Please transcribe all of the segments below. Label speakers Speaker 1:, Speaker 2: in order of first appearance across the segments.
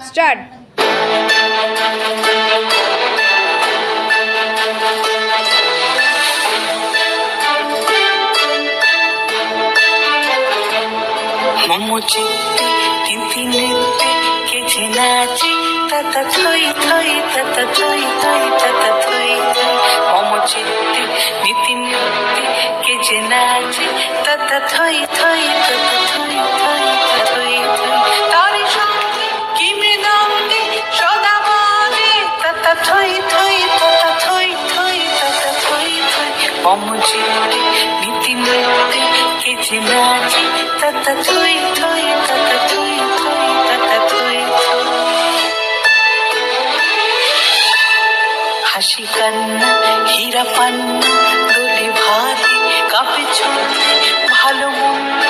Speaker 1: Start.
Speaker 2: মম চিত্তে তিনতি নৃত্যে কেছে নাচে তাতা থই থই তাতা থই থই তাতা থই থই। মম চিত্তে নীতি নৃত্যে কেছে নাচে তাতা থই থই তাতা থই থই তাতা থই থই। তারি সঙ্গে কি মৃদঙ্গে সদা বাজে তাতা থই থই তাতা থই থই তাতা থই থই। মম চিত্তে নীতি নৃত্যে কেছে নাচে তাতা থই থই তাতা থই থই তাতা থই থই। হাসি কান্না হীরা পান্না দোলে ভালে কাঁপে চলে ভালো মন্দ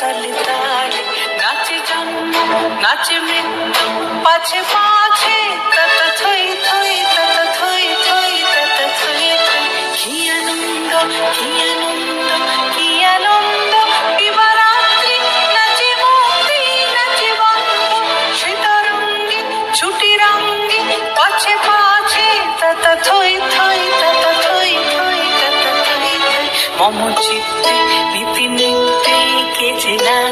Speaker 2: তালে তালে নাচে জন্ম নাচে মৃত্যু পাছে পাছে তাতা থই থই তাতা থই থই তাতা থই থই। কি আনন্দ কি আনন্দ কি আনন্দ দিবারাত্রি নাচে মুক্তি নাচে বন্ধ শীতরঙ্গে ছুটি রঙ্গে পাছে পাছে তাতা থই থই তাতা থই থই তাতা থই থই। মম চিত্তে নীতি নৃত্যে কেছে নাচে